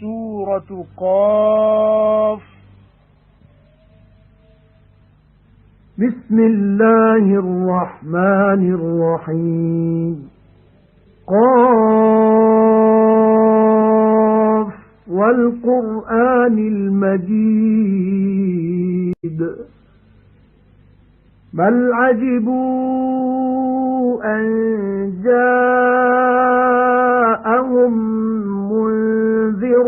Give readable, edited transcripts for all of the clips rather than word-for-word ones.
سورة قاف. بسم الله الرحمن الرحيم. قاف والقرآن المجيد. بل عجبوا أن جاءهم منذر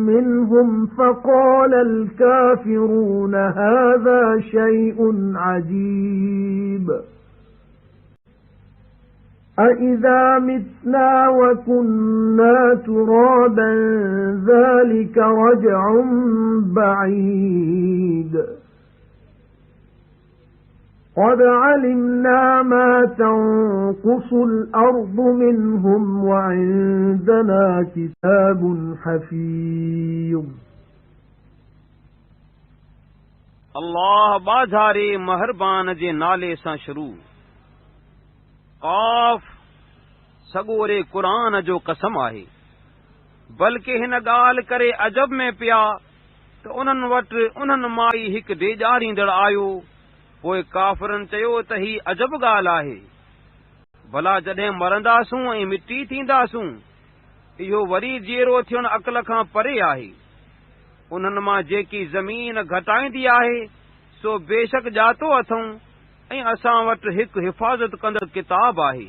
منهم فقال الكافرون هذا شيء عجيب. أَإِذَا مِتْنَا وَكُنَّا تُرَابًا ذَلِكَ رَجْعٌ بَعِيدٌ. قَدْ عَلِمْنَا مَا تَنقُصُ الْأَرْضُ مِنْهُمْ وَعِندَنَا كِتَابٌ حَفِيظٌ. अल्लाह बाज़ारे महरबान जे नाले सां शुरू। क़ाफ़ सॻोरे क़ुरान जो कसम आहे। बल्कि हिन ॻाल्हि करे अजब में पिया त उन्हनि वटि उन्हनि मां ई हिकु ॾेॼारींदड़ आयो। पोइ काफ़िरनि चयो त ही अजब ॻाल्हि आहे। भला जॾहिं मरंदासूं ऐं मिटी थींदासूं इहो वरी जीअरो थियणु अक़ल खां परे आहे। उन्हनि मां जेकी ज़मीन घटाईंदी आहे सो बेशक ॼातो अथऊं ऐं असां वटि हिकु हिफ़ाज़त कंदड़ किताब आहे।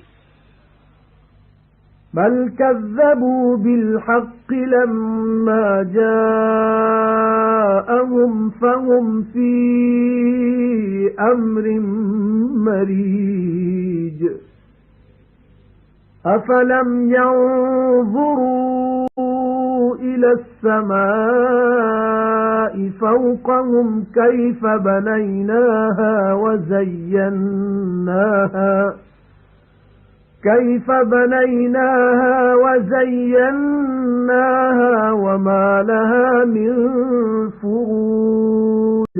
بل كذبوا بالحق لما جاءهم فهم في أمر مريج. أفلم ينظروا إلى السماء فوقهم كيف بنيناها وزيناها وما لها من فروج.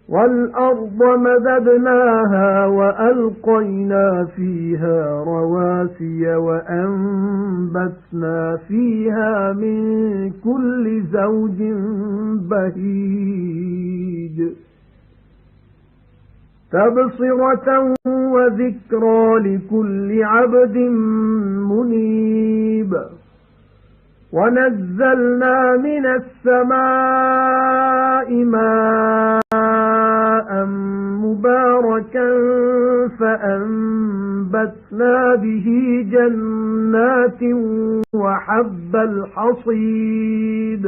والأرض مددناها وألقينا فيها رواسي وأنبتنا فيها من كل زوج بهيج. تبصرة وذكرى لكل عبد منيب. ونزلنا من السماء ماء مباركا فأنبتنا به جنات وحب الحصيد.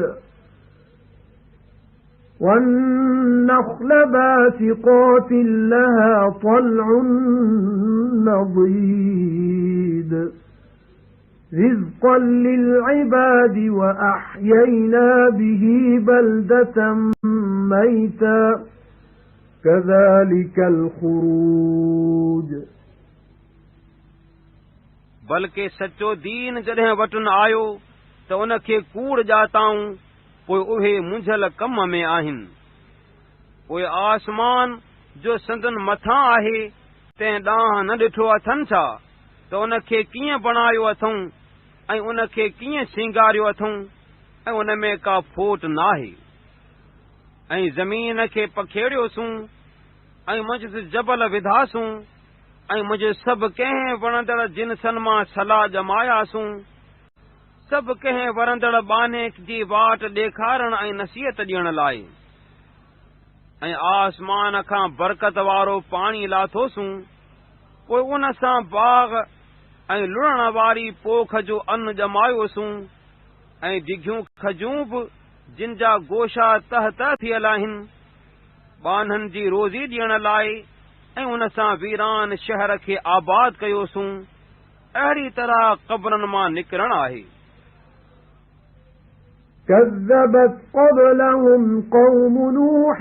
والنخل باسقات لها طلع نضيد. رزقا للعباد وأحيينا به بلدة ميتا كذلك الخروج. बल्कि सचो दीन जॾहिं वटुन आयो त उनखे कूड़ ॼाताऊं पोइ उहे मुंझल कम में आहिनि। पोइ आसमान जो संदन मथां आहे तंहिं ॾांहुं न ॾिठो अथनि छा त उनखे कीअं बणायो अथऊं ऐं उनखे कीअं सिंगारियो अथऊं ऐं उन में का फोट नाहे। ऐं ज़मीन खे पखेड़ियोसूं ऐं मंझि जबल विधासूं ऐं मुंहिंजे सभु कंहिं वणंदड़ जिन्सनि मां सलाह ॼमायासूं। सभु कंहिं वरंदड़ बाने जी वाट ॾेखारण ऐं नसीहत ॾियण लाइ। ऐं आसमान खां बरकत वारो पाणी लाथोसूं पोइ उन सां बाग़ ऐं लुणण वारी पोख जो अन्न ॼमायोसूं ऐं डिघियूं खजूं बि जिन जा गोशा तह तह थियल आहिनि बाननि जी रोज़ी ॾियण लाइ। ऐं उन सां वीरान शहर खे आबाद कयोसूं। अहिड़ी तरह क़ब्रनि मां निकिरण आहे। كذبت قبلهم قوم نوح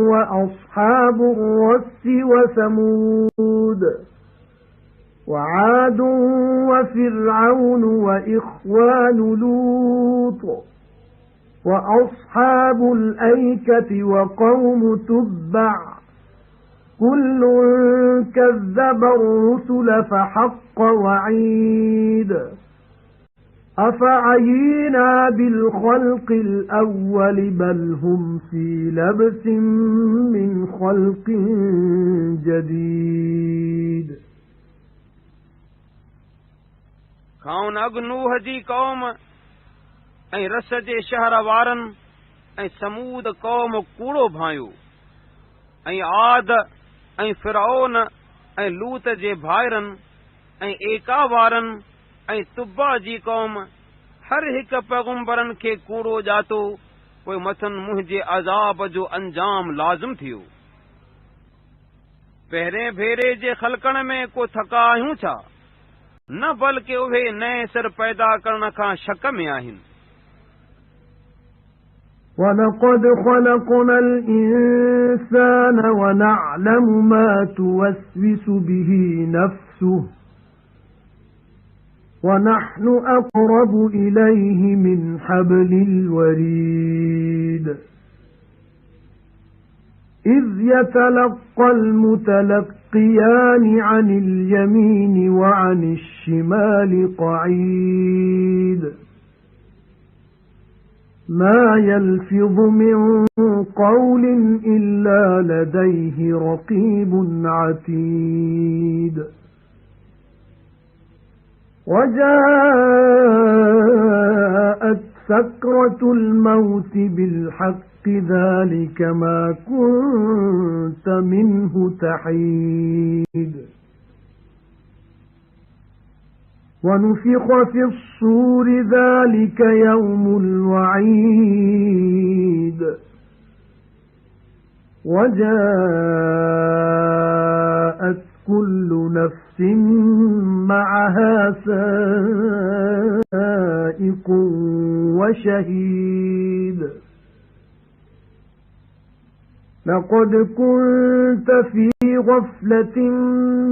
وأصحاب الرس وثمود وعاد وفرعون وإخوان لوط وأصحاب الأيكة وقوم تبع كل كذب الرسل فحق وعيد. أفعينا بالخلق الأول بل هم في لبس من خلق جديد खाउन अॻु नूह जी क़ौम ऐं रस जे शहर वारनि ऐं समूद क़ौम कूड़ो भायो ऐं आद ऐं फिरौन ऐं लूत जे भाइरनि ऐं एका वारनि ऐं तुब्बा जी क़ौम हर हिक पैगुंबरनि खे कूड़ो ॼातो पोइ मथनि मुंहिंजे अज़ाब जो अंजाम लाज़िम थियो पहिरें भेरे जे ख़ल्क़ण में को थका आहियूं छा न बल्कि उहे नए सिर पैदा करण खां शक में आहिनि وَلَقَدْ خَلَقْنَا الْإِنسَانَ وَنَعْلَمُ مَا تُوَسْوِسُ بِهِ نَفْسُهُ وَنَحْنُ أَقْرَبُ إِلَيْهِ مِنْ حَبْلِ الْوَرِيدِ إِذْ يَتَلَقَّى الْمُتَلَقِّيَانِ عَنِ الْيَمِينِ وَعَنِ الشِّمَالِ قَعِيدٌ مَا يَلْفِظُ مِنْ قَوْلٍ إِلَّا لَدَيْهِ رَقِيبٌ عَتِيدٌ وَجَاءَتْ سَكْرَةُ الْمَوْتِ بِالْحَقِّ ذَلِكَ مَا كُنْتَ مِنْهُ تَحِيدُ وَنُفِخَ فِي الصُّورِ ذَلِكَ يَوْمُ الْوَعِيدِ وَجَاءَتْ كُلُّ نَفْسٍ مَعَهَا سَائِقٌ وَشَهِيدٌ لَقَدْ كُنْتَ فِي غَفْلَةٍ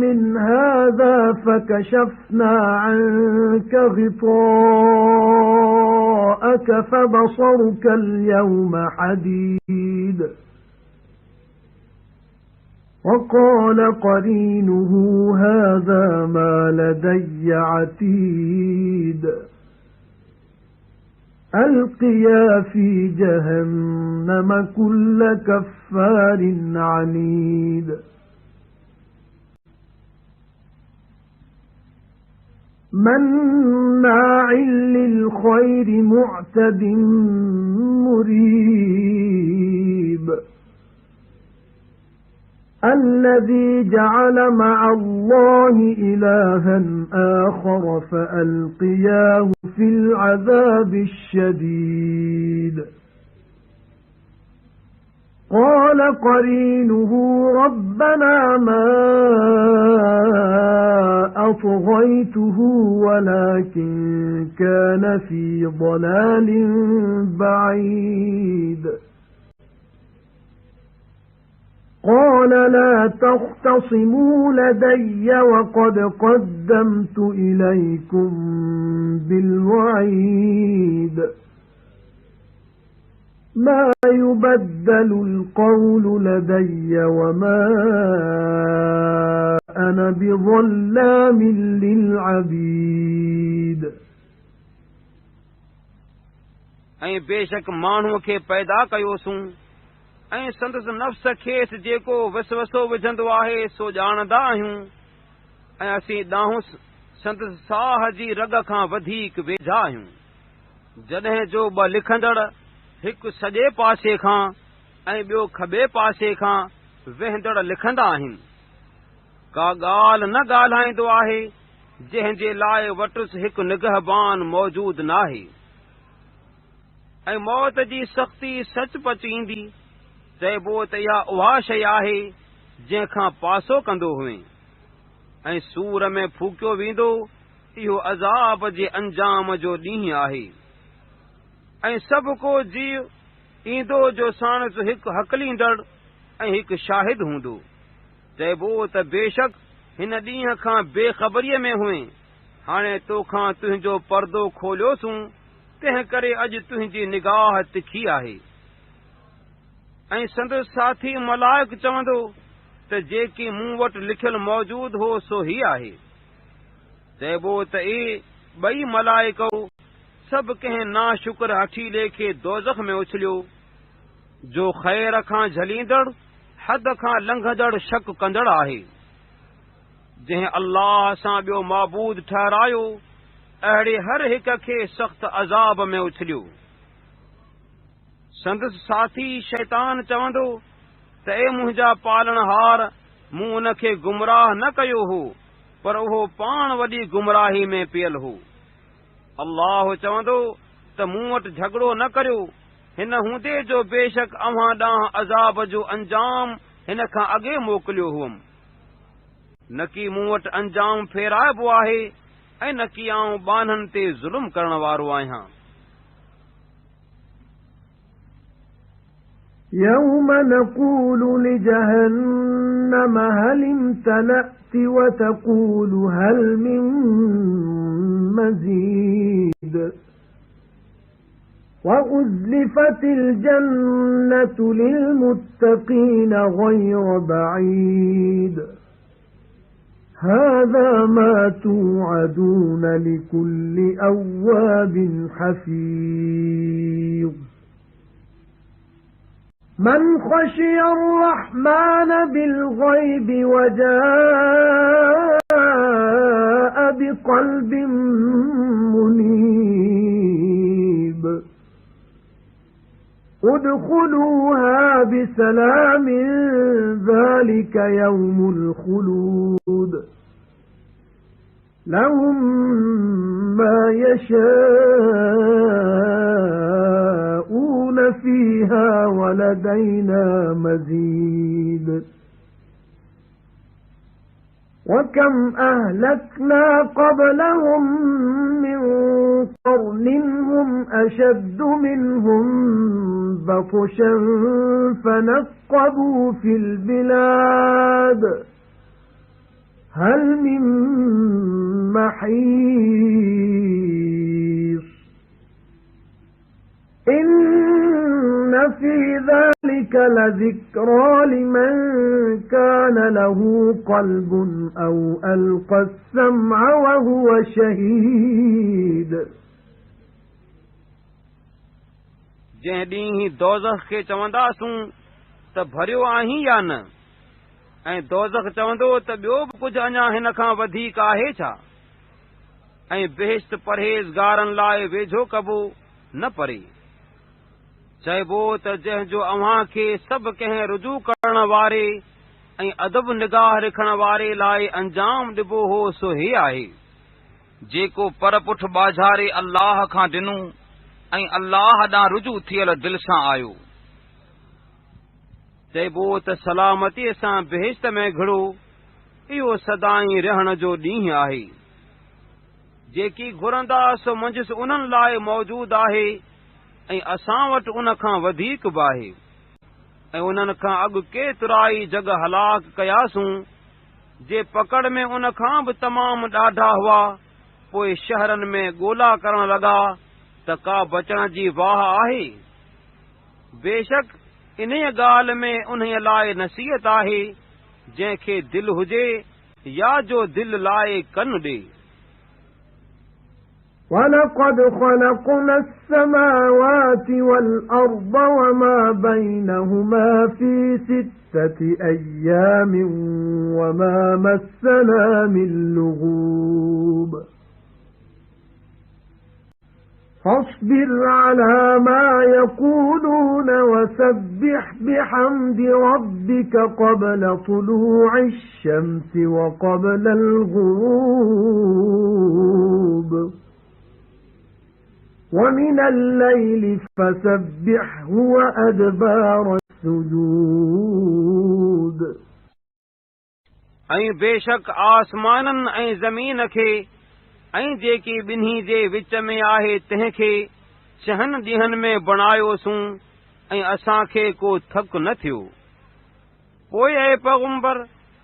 مِنْ هَذَا فَكَشَفْنَا عَنْكَ غِطَاءَكَ فَبَصَرُكَ الْيَوْمَ حَدِيدٌ وَقَالَ قَرِينُهُ هَذَا مَا لَدَيَّ عَتِيدٌ أَلْقِيَا فِي جَهَنَّمَ كُلَّ كَفَّارٍ عَنِيدٍ مَنَّاعٍ لِلْخَيْرِ مُعْتَدٍ مُرِيبٍ الَّذِي جَعَلَ مَعَ اللَّهِ إِلَٰهًا آخَرَ فَأَلْقِيَاهُ فِي الْعَذَابِ الشَّدِيدِ قَالَ قَرِينُهُ رَبَّنَا مَا أَطْغَيْتُهُ وَلَكِنْ كَانَ فِي ضَلَالٍ بَعِيدٍ قَالَ لَا تَخْتَصِمُوا لَدَيَّ وَقَدْ قَدَّمْتُ إِلَيْكُمْ بِالْوَعِيدِ مَا يُبَدَّلُ الْقَوْلُ لَدَيَّ وَمَا أَنَا بِظَلَّامٍ لِلْعَبِيدِ ऐं बेशक माण्हूअ खे पैदा कयोसूं ऐं संदसि नफ़्स खेसि जेको वसवसो विझंदो आहे सो ॼाणंदा आहियूं ऐं असीं ॾांहुं संदसि साह जी रग खां वधीक वेझा आहियूं जॾहिं जो ॿ लिखंदड़ हिकु सॼे पासे खां ऐं ॿियो खॿे पासे खां वेहंदड़ लिखंदा आहिनि का ॻाल्हि न ॻाल्हाईंदो आहे जंहिं जे लाइ वटुसि हिकु निगहबान मौजूदु नाहे ऐं मौत जी सख़्ती सचपच ईंदी चइबो त इहा उहा शइ आहे जंहिंखां पासो कंदो हुए ऐं सूर में फूकियो वेंदो इहो अज़ाब जे अंजाम जो ॾींहुं आहे ऐं सभु को जीव ईंदो जो साणस हिकु हकलींदड़ ऐं हिकु शाहिद हूंदो चइबो त बेशक हिन ॾींहं खां बेख़बरीअ में हुए हाणे तोखां तुंहिंजो पर्दो खोलियोसूं तंहिं करे अॼु तुंहिंजी निगाह तिखी आहे ऐं संदसि साथी मलाइक चवंदो त जेकी मूं वटि लिखियलु मौजूदु हो सो ही आहे चइबो त ॿई मलाइको सभु कंहिं नाशुक्र हठीले खे दोज़ख में उछलियो, जो ख़ैर खां झलींदड़, हद खां लंघंदड़ शक कंदड़ आहे। जंहिं अल्लाह सां ॿियो माबूद ठहरायो, अहिड़े हर हिक खे सख़्त अज़ाब में उछलियो। संदसि साथी शैतान चवंदो त ए मुंहिंजा पालणहार, मूं उन खे गुमराह न कयो हो, पर उहो पाण वॾी गुमराही में पियल हो। अल्लाह चवंदो त मूं वटि झगड़ो न करियो, हिन हूंदे जो बेशक अव्हां ॾांहुं अज़ाब जो अंजाम हिन खां अॻे मोकिलियो हुअमि। न कि मूं वटि अंजाम फेराइबो आहे, ऐं न कि आऊं बाननि ते ज़ुल्म करण वारो आहियां। يوم نقول لجهنم هل امتلأت وتقول هل من مزيد وأزلفت الجنة للمتقين غير بعيد هذا ما توعدون لكل أواب حفيظ من خشي الرحمن بالغيب وجاء بقلب منيب ادخلوها بسلام ذلك يوم الخلود لهم ما يشاءون فيها ولدينا مزيد وكم أهلكنا قبلهم من قرن هم أشد منهم بطشا فنقبوا في البلاد هل من محيص إن في ذلك لذكرى لمن كان له قلب أو ألقى السمع وهو شهيد जंहिं ॾींहुं दोज़ख खे चवंदासूं त भरियो आहीं या न, ऐं दोज़ख चवंदो त ॿियो बि कुझु अञा हिन खां वधीक आहे छा, ऐं बेहिश्त परहेज़गारनि लाइ वेझो कबो न परे। चइबो त जंहिंजो अव्हां खे सभु कंहिं रुजू करण वारे ऐं अदब निगाह रखण वारे लाइ अंजाम ॾिबो हो, सो हे आहे जेको पर पुठ ॿाझारे अल्लाह खां ॾिनो ऐं अल्लाह ॾांहुं रुजू थियल दिलि सां आयो। चइबो त सलामतीअ सां बेहिश्त में घिड़ो, इहो सदाईं रहण जो ॾींहुं आहे। जेकी घुरंदा सो मंझसि उन्हनि लाइ मौजूद आहे, ऐं असां वटि उन खां वधीक बि आहे। ऐं उन्हनि खां अॻु केतिराई जॻ हलाक कयासूं, जे पकड़ में उन खां बि तमामु ॾाढा हुआ, पोइ शहरनि में ॻोल्हा करण लॻा त का बचण जी वाह आहे। बेशक इन ॻाल्हि में उन्हीअ लाइ नसीहत आहे, जंहिंखे दिलि हुजे या जो दिलि लाइ कन ॾे। وَلَقَدْ خَلَقْنَا السَّمَاوَاتِ وَالْأَرْضَ وَمَا بَيْنَهُمَا فِي 6 أَيَّامٍ وَمَا مَسَّنَا مِن لُّغُوبٍ فاصبر على ما يقولون وسبح بحمد ربك قبل طلوع الشمس وقبل الغروب ومن الليل فسبحه وأدبار السجود ऐं बेशक आसमाननि ऐं ज़मीन खे ऐं जेकी ॿिन्ही जे विच में आहे तंहिंखे 6 ॾींहनि में बणायोसूं, ऐं असांखे को थक न थियो। पोइ ऐं पैगंबर,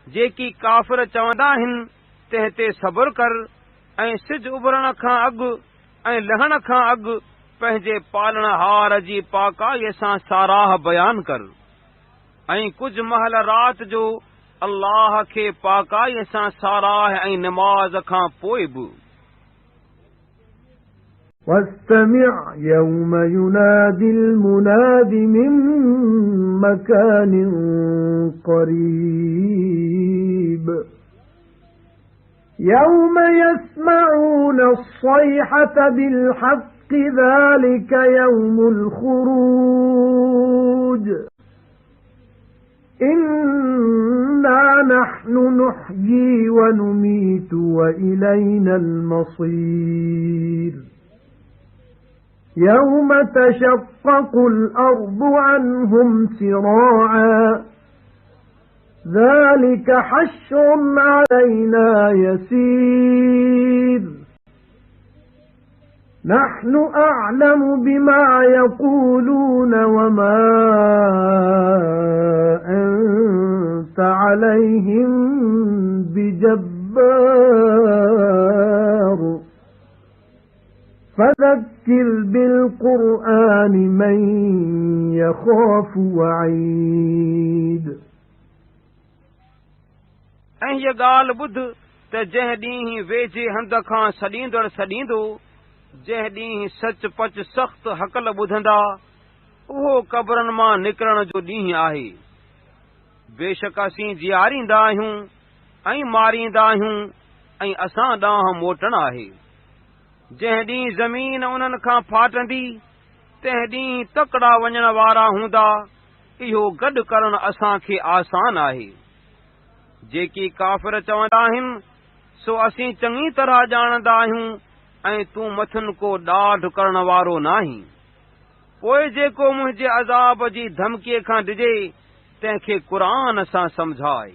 जेकी काफ़िर चवंदा आहिनि तंहिं ते सब्र कर, ऐं सिज उभरण खां अॻु ऐं लहण खां अॻु पंहिंजे पालणहार जी पाकाईअ सां साराह बयान कर, ऐं कुझु महल राति जो अल्लाह खे पाकाईअ सां साराह ऐं नमाज़ खां पोइ बि। واستمع يوم ينادي المناد من مكان قريب يوم يسمعون الصيحة بالحق ذلك يوم الخروج إنا نحن نحيي ونميت وإلينا المصير يوم تشقق الأرض عنهم سراعا ذلك حشر علينا يسير نحن أعلم بما يقولون وما أنت عليهم بجبار فذكر بالقرآن من يخاف وعيد ऐं हीअ ॻाल्हि ॿुध त जंहिं ॾींहुं वेझे हंध खां सॾींदड़ सॾींदो जंहिं ॾींहुं सच पच सख़्त हकल ॿुधंदा उहो क़बरनि मां निकिरण जो ॾींहुं आहे बेशक असीं जीआरींदा आहियूं ऐं मारींदा आहियूं ऐं असां ॾांहुं मोटण आहे जंहिं ॾींहुं ज़मीन उन्हनि खां फाटंदी तंहिं ॾींहुं तकड़ा वञण वारा हूंदा इहो गॾु करणु असांखे आसान आहे जेकी काफ़िर चवंदा आहिनि सो असीं चङी तरह ॼाणंदा आहियूं ऐं तूं मथुनि को ॾाढ करण वारो नाहीं पोइ जेको मुंहिंजे अज़ाब जी धमकीअ खां डिॼे तंहिंखे क़ुर सां समझाए